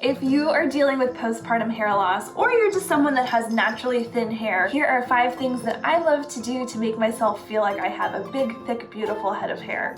If you are dealing with postpartum hair loss, or you're just someone that has naturally thin hair, here are 5 things that I love to do to make myself feel like I have a big, thick, beautiful head of hair.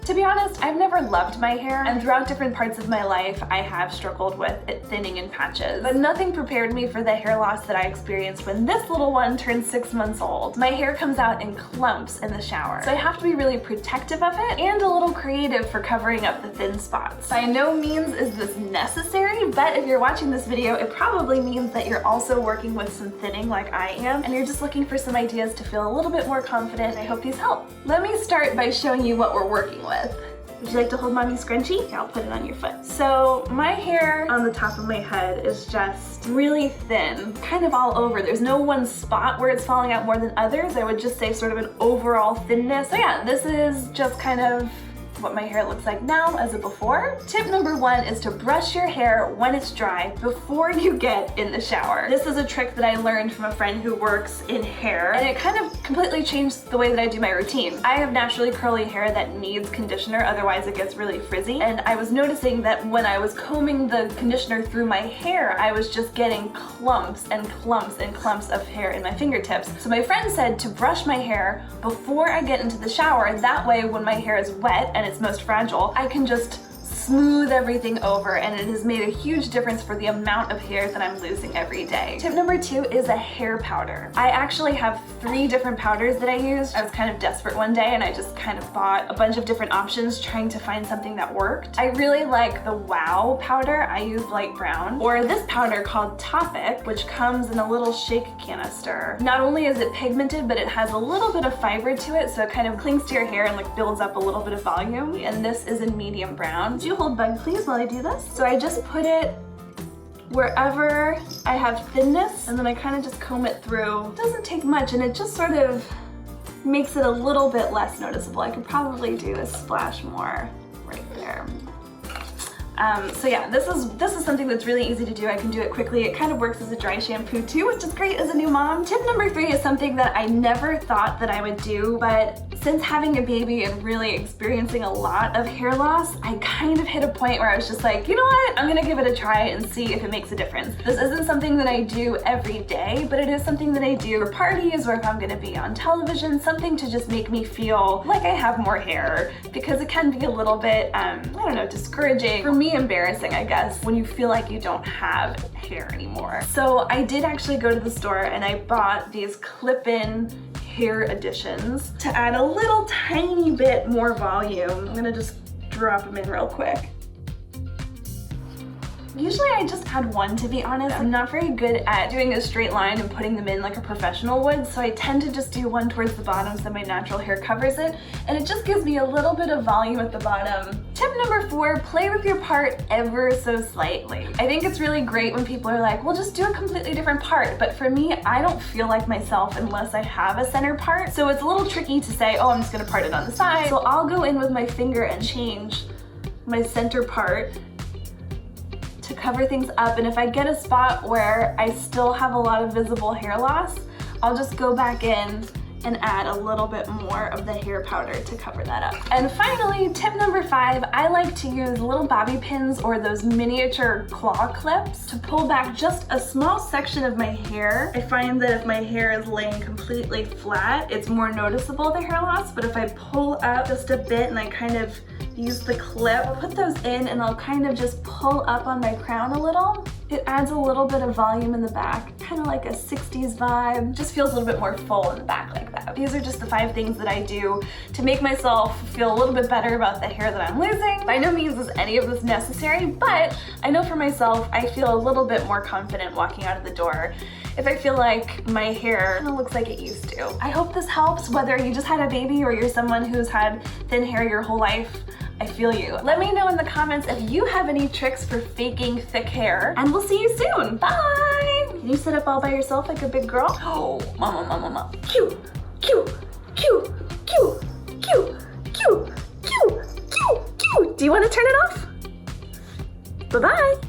To be honest, I've never loved my hair, and throughout different parts of my life, I have struggled with it thinning in patches. But nothing prepared me for the hair loss that I experienced when this little one turned 6 months old. My hair comes out in clumps in the shower, so I have to be really protective of it and a little creative for covering up the thin spots. By no means is this necessary, but if you're watching this video, it probably means that you're also working with some thinning like I am, and you're just looking for some ideas to feel a little bit more confident. I hope these help. Let me start by showing you what we're working with. Would you like to hold mommy's scrunchie? Yeah, I'll put it on your foot. So my hair on the top of my head is just really thin, kind of all over. There's no one spot where it's falling out more than others. I would just say sort of an overall thinness. So yeah, this is just kind of what my hair looks like now as a before. Tip number 1 is to brush your hair when it's dry before you get in the shower. This is a trick that I learned from a friend who works in hair, and it kind of completely changed the way that I do my routine. I have naturally curly hair that needs conditioner, otherwise it gets really frizzy, and I was noticing that when I was combing the conditioner through my hair, I was just getting clumps and clumps and clumps of hair in my fingertips. So my friend said to brush my hair before I get into the shower. That way when my hair is wet and it's most fragile, I can just smooth everything over, and it has made a huge difference for the amount of hair that I'm losing every day. Tip number 2 is a hair powder. I actually have 3 different powders that I use. I was kind of desperate one day and I just kind of bought a bunch of different options trying to find something that worked. I really like the Wow powder. I use light brown, or this powder called Topic, which comes in a little shake canister. Not only is it pigmented, but it has a little bit of fiber to it, so it kind of clings to your hair and like builds up a little bit of volume. And this is in medium brown. Would you hold bug please while I do this? So I just put it wherever I have thinness, and then I kind of just comb it through. It doesn't take much, and it just sort of makes it a little bit less noticeable. I could probably do a splash more right there. So yeah, this is something that's really easy to do. I can do it quickly. It kind of works as a dry shampoo too, which is great as a new mom. Tip number 3 is something that I never thought that I would do, but since having a baby and really experiencing a lot of hair loss, I kind of hit a point where I was just like, you know what? I'm gonna give it a try and see if it makes a difference. This isn't something that I do every day, but it is something that I do for parties, or if I'm gonna be on television, something to just make me feel like I have more hair, because it can be a little bit, I don't know, discouraging. For me, embarrassing, I guess, when you feel like you don't have hair anymore. So I did actually go to the store and I bought these clip-in hair additions to add a little tiny bit more volume. I'm gonna just drop them in real quick. Usually I just add one, to be honest. I'm not very good at doing a straight line and putting them in like a professional would, so I tend to just do one towards the bottom so my natural hair covers it, and it just gives me a little bit of volume at the bottom. Tip number 4, play with your part ever so slightly. I think it's really great when people are like, well, just do a completely different part, but for me, I don't feel like myself unless I have a center part, so it's a little tricky to say, oh, I'm just gonna part it on the side. So I'll go in with my finger and change my center part to cover things up, and if I get a spot where I still have a lot of visible hair loss, I'll just go back in and add a little bit more of the hair powder to cover that up. And finally, tip number 5, I like to use little bobby pins or those miniature claw clips to pull back just a small section of my hair. I find that if my hair is laying completely flat, it's more noticeable, the hair loss, but if I pull up just a bit and I kind of use the clip, I'll put those in and I'll kind of just pull up on my crown a little. It adds a little bit of volume in the back, kind of like a 60s vibe. Just feels a little bit more full in the back like that. These are just the 5 things that I do to make myself feel a little bit better about the hair that I'm losing. By no means is any of this necessary, but I know for myself, I feel a little bit more confident walking out of the door if I feel like my hair kind of looks like it used to. I hope this helps, whether you just had a baby or you're someone who's had thin hair your whole life. I feel you. Let me know in the comments if you have any tricks for faking thick hair, and we'll see you soon. Bye! Can you sit up all by yourself like a big girl? Oh, mama, mama, mama. Cute, cute, cute, cute, cute, cute, cute, cute, cute. Do you want to turn it off? Bye-bye.